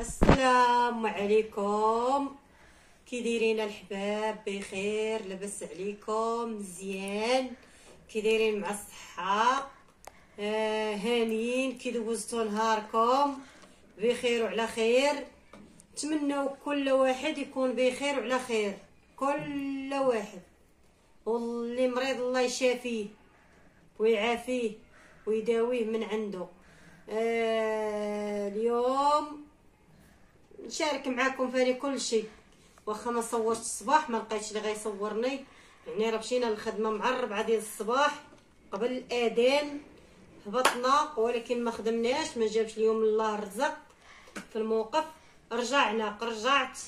السلام عليكم. كي دايرين الحباب؟ بخير؟ لاباس عليكم؟ مزيان؟ كي دايرين مع الصحه؟ هانيين؟ كي دوزتوا نهاركم بخير وعلى خير؟ نتمنوا كل واحد يكون بخير وعلى خير، كل واحد، واللي مريض الله يشافيه ويعافيه ويداويه من عنده. اليوم نشارك معاكم فاني كل شيء، واخا ما صورتش الصباح، ما لقيتش اللي غيصورني، يعني راه مشينا للخدمه مع 4 ديال الصباح قبل الاذان، هبطنا ولكن ما خدمناش، ما جابش اليوم الله الرزق في الموقف. رجعت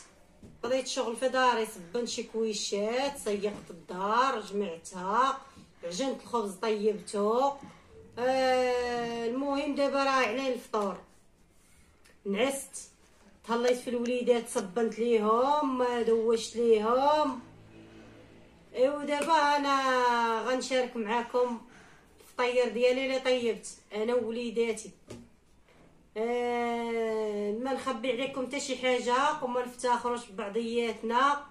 قضيت شغل في داري، صبنت شي كويشات، سيقت الدار، جمعتها، عجنت الخبز طيبته. المهم دابا راه على الفطور، نعست، تهليت في الوليدات، صبنت ليهم، دوشت ليهم، ودابا انا غنشارك معاكم الفطير ديالي اللي طيبت انا ووليداتي. ما نخبي عليكم حتى شي حاجه، وما نفتخروش ببعضياتنا،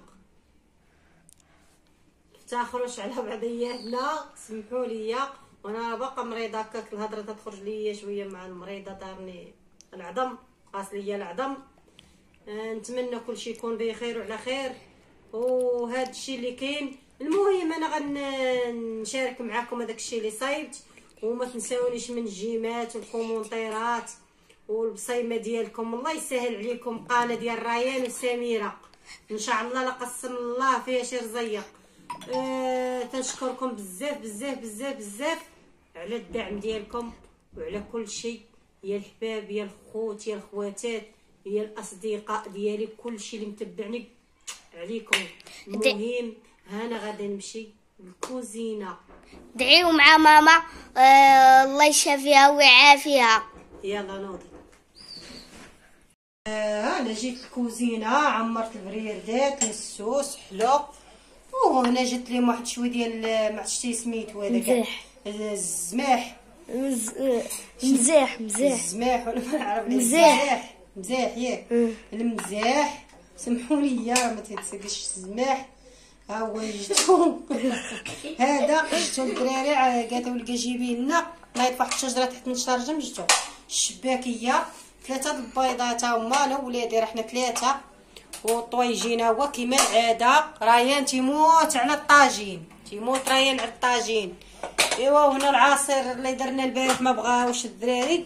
نفتخروش على بعضياتنا، سمحوا لي. وانا باقا مريضه، هكاك الهضره تخرج ليا شويه مع المريضه، دارني العظم، قاس ليا العظم. نتمنى كل شيء يكون بخير وعلى خير، وهذا الشيء اللي كاين. المهم انا غنشارك معكم هذاك الشيء اللي صايبت، وما تنساونيش من الجيمات والكومونتيرات والبصيمه ديالكم. الله يسهل عليكم. قناه ديال ريان وسميره ان شاء الله لقسم الله فيها شي رزيق. تنشكركم بزاف بزاف بزاف بزاف على الدعم ديالكم وعلى كل شيء، يا الحباب يا الخوت يا الخواتات يا الاصدقاء ديالي، كل شيء اللي متبعني عليكم. المهم انا غادي نمشي للكوزينه. دعيو مع ماما الله يشافيها ويعافيها. يلا نوضي. انا جيت الكوزينه، عمرت البريردات، السوس حلو، وهنا جات لي واحد شويه ديال ما عرفتش سميتو هذاك الزماح، مزاح الزماح ولا ما نعرف، مزاح ياك المزاح، سمحوا لي ما تنسقش الزماح. ها هو جبتو هذا جبتو الدراري، قالوا لي جيبي لنا نايض واحد الشجره تحت من الشرجم، جبتو الشباكيه، 3 البيضات هما، انا وولادي رحنا 3، والطويجين هو كيما العاده. ريان تيموت على الطاجين، تيموت ريان على الطاجين. ايوا وهنا العصير اللي درنا البارح ما بغاوش الدراري،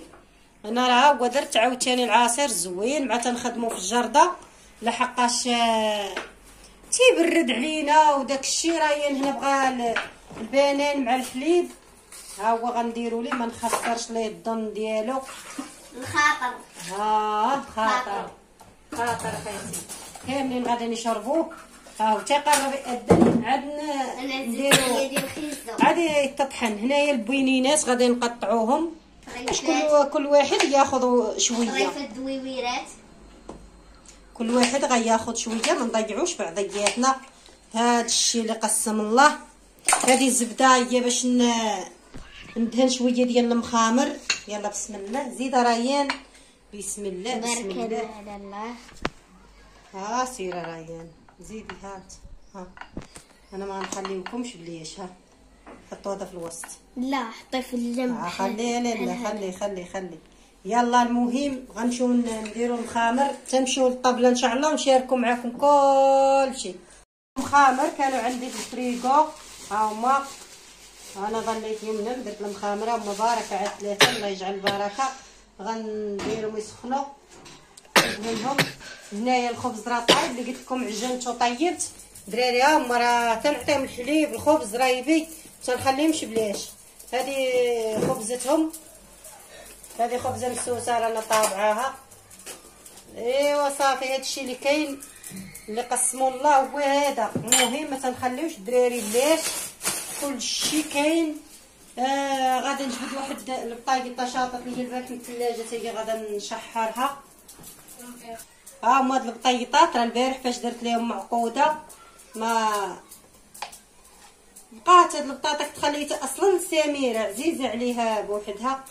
انا راه هو درت عاوتاني العصير زوين، مع تنخدمو في الجرده لحقاش تيبرد علينا وداك الشيء. ريان هنا بغا البنان مع الحليب، ها هو غنديرو ليه، ما نخسرش ليه الظن ديالو، الخاطر خاطر خيتي كاملين غادي نشربوه. ها هو تيقرب يأذن، عاد نديرو غادي يتطحن. هنايا البوينينات غادي نقطعوهم، باش كل واحد ياخذ شويه، الدويويرات كل واحد غياخذ شويه، ما نضيعوش بعضياتنا. هذا الشيء اللي قسم الله. هذه الزبده هي باش ندهن شويه ديال المخامر. يلا بسم الله، زيد ريان، بسم الله بسم الله. على الله. ها سيره ريان زيدي، هات ها، انا ما غنخليوكمش بليش، ها حطوا هذا في الوسط، لا حطي في الجنب. خليه، لا خلي. يلا المهم غنمشيو نديرو المخامر، تنمشيو للطابله ان شاء الله ونشاركوا معكم كل شيء. المخامر كانوا عندي في الفريغو، ها هما، انا ظليت يمنا درت المخامره، هما بارك على 3، الله يجعل البركه. غنديرهم يسخنوا ندهنهم. هنايا الخبز راه طايب، اللي قلت لكم عجنته طيبت دراري، ها هما راه تنعطيهم الحليب، الخبز رايبي، تنخليهمش بلاش. هذه خبزتهم، هذه خبزه مسوسه رانا طابعاها. ايوا صافي، هادشي اللي كاين اللي قسموا الله هو هذا. المهم ما تنخليوش الدراري بلاش، كلشي كاين. غادي نجبد واحد البطايطه شاطط اللي هي البارح من الثلاجه، حتى هي غادا نشحرها. ها هما هاد البطيطات راه البارح فاش درت ليهم معقوده ما بقات هاد البطاطا، كنت خليتها اصلا سميره عزيزه عليها بوحدها،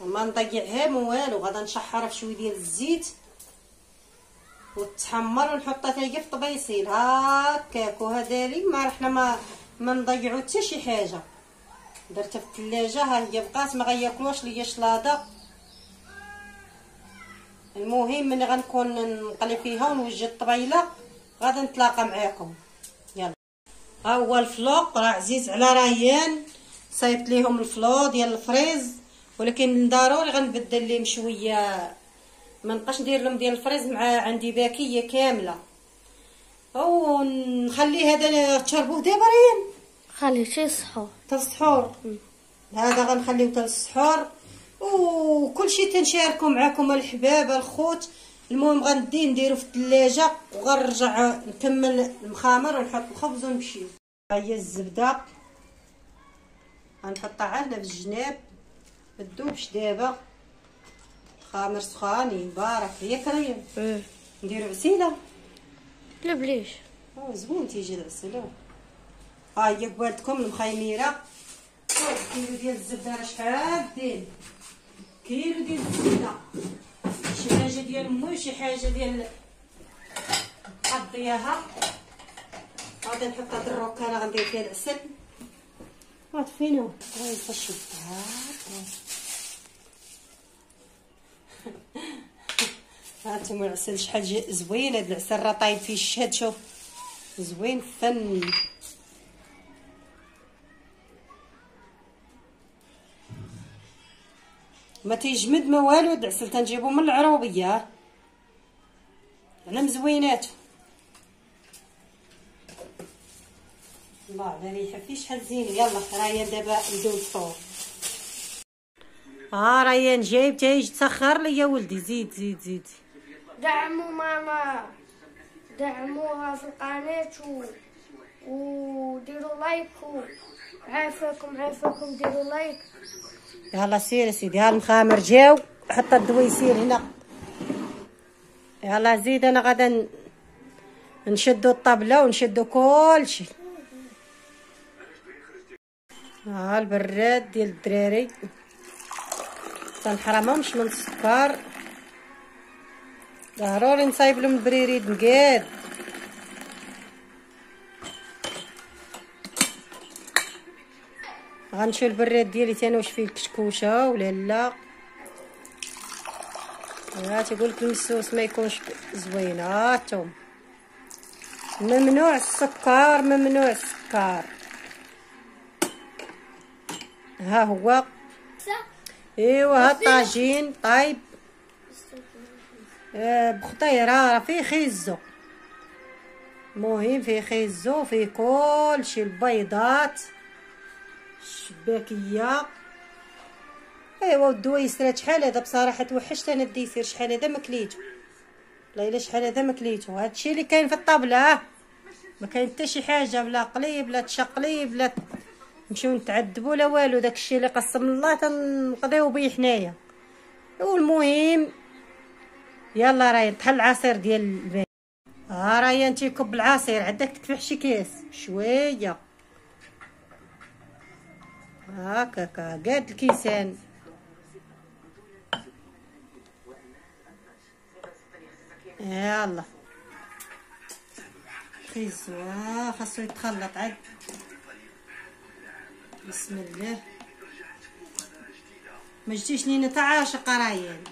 ما نضيعها ما والو. غادا نشحرها في شويه ديال الزيت وتحمر ونحطها حتى هي في طبيصيل هكاك. وهذا لي ما رحنا ما نضيعو حتى شي حاجه. درتها في الثلاجه ها هي بقات ما غياكلوش ليا شلاضه. المهم ملي غنكون نقلي فيها ونوجد الطبيله غادي نتلاقى معاكم. يلا ها هو الفلوق راه عزيز على ريان. صايبت ليهم الفلو ديال الفريز ولكن ضروري غنبدل ليهم شويه. ما نبقاش ندير لهم ديال الفريز مع عندي باكيه كامله. او نخلي هذا تشربوه دابا ريان. خليه شي السحور حتى السحور. هذا غنخليو حتى السحور وكل شيء تنشاركو معكم الحباب الخوت. المهم غندي نديرو في الثلاجه وغنرجع نكمل المخامر ونحط الخبز ونمشيو. ها هي الزبده غنحطها هنا في الجناب ما تذوبش دابا. خامر سخان يبارك ياك ريان. نديرو عسيله. لا بليش زوين تيجي العسل. ها هي قبالتكم المخيميره. كيلو ديال الزبده راه شحال دير. كيلو ديال الزبده شي حاجه ديال موي شي حاجه ديال قضيها. غادي نحط هاد الروكانه غندير فيها العسل. طفينو غنفشو هانتوما العسل شحال زوين. هاد العسل راه طايب فيه الشهد. شوف زوين فن. ما تيجمد ما والو. هاد العسل تنجيبو من العروبيه على مزويناتو. الله على ريحه فيه شحال زين. يلا ريان دابا ندوز الفور. ريان جايب تيجي تسخر لي يا ولدي. زيد زيد زيد. دعموا ماما دعموها في القناة وديروا لايك عافاكم ديروا لايك. يلا سير سيدي. ها المخامر جاو حط الدويسير هنا. يلا زيد. انا غادا نشدو الطبله ونشدو كلشي. ها البراد ديال الدراري تنحرمهمش من السكر. ضروري نصايب لهم البريريد مقاد. غنشوف البراد ديالي تانا واش فيه الكشكوشه ولا لا. تيقولك المسوس ما يكونش زوين. هانتوما ممنوع السكر ممنوع السكر. ها هو ايوا ها الطاجين طايب بخطيره. راه فيه خيزو. المهم فيه خيزو فيه كلشي. البيضات الشباكيه. ايوا الدويسرات شحال هذا بصراحه توحشت انا. الديسير شحال هذا ما كليتو. والله الا شحال هذا ما كليتو. هادشي اللي كاين في الطابله. ما كاين حتى شي حاجه بلا قليب لا تشقليب لا نمشيو نتعذبوا لا والو. داكشي اللي قسم الله تنقضيو بيه حنايا. والمهم يلا راهي طحن العصير ديال البان. راهي انت كب العصير عندك تكفي شي كاس شويه هكاكا قاد الكيسان. يلا خيزو خاصو يتخلط عاد. بسم الله. ما جيتيش نينا تا عاشقه ريان.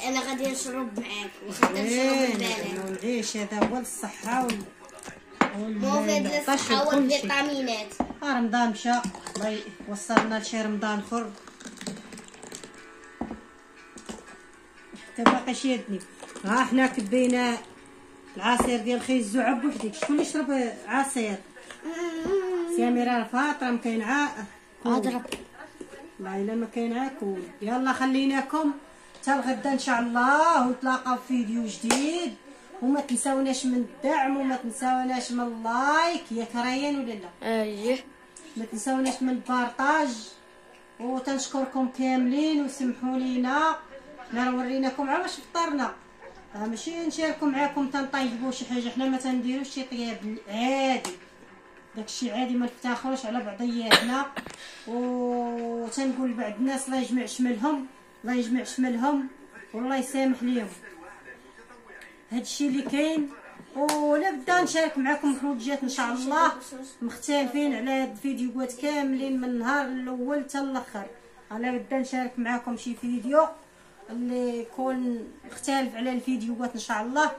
انا غادي نشرب معاك ونعيش. هذا هو الصحه مفيد للصحه والفيتامينات. رمضان مشى الله يوصلنا لشي رمضان اخر. حتى باقي شادني. حنا كبينا العصير ديال الخيزو عب وحدك. شكون اللي يشرب عصير؟ سميره فاطمه. ما كاين اضرب. لا الا ما كاين عاكول. يلا خليناكم حتى الغدا ان شاء الله ونتلاقاو في فيديو جديد. وما تنساوناش من الدعم وما تنساوناش من اللايك ياك ريان ولا لا؟ اييه. ما تنساوناش من البارطاج. وتنشكركم كاملين وسمحوا لينا حنا وريناكم على واش فطرنا. ماشي نشاركوا معاكم تنطيبوا شي حاجه. حنا ما تنديروش شي طياب عادي. داكشي عادي ما نفتخروش على بعضياتنا. وتنقول لبعض الناس الله يجمع شملهم الله يجمع شملهم والله يسامح ليهم. هادشي اللي كاين. ولا بدا نشارك معكم خروجات ان شاء الله مختلفين على هاد الفيديوهات كاملين من النهار الاول حتى الاخر. انا بدا نشارك معكم شي فيديو اللي يكون مختلف على الفيديوهات ان شاء الله.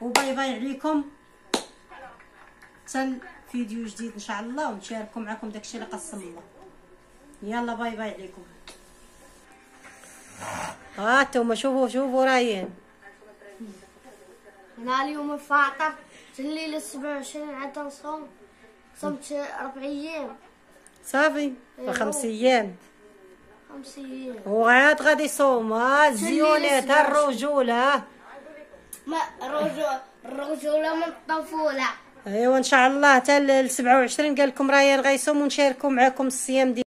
وباي باي عليكم حتى فيديو جديد ان شاء الله، ونشاركوا معكم داكشي اللي قسم الله. يلا باي باي عليكم. ها انتوما شوفوا رايين. انا اليوم الفاطر الليله 27 عاد نصوم. صمت 4 ايام صافي 5 ايام 5 ايام وعاد غادي يصوم. الزيونات الرجوله. ما الرجوله من الطفوله. ايوا ان شاء الله حتى ل 27 قال لكم رايان غيصوم ونشاركوا معكم الصيام ديال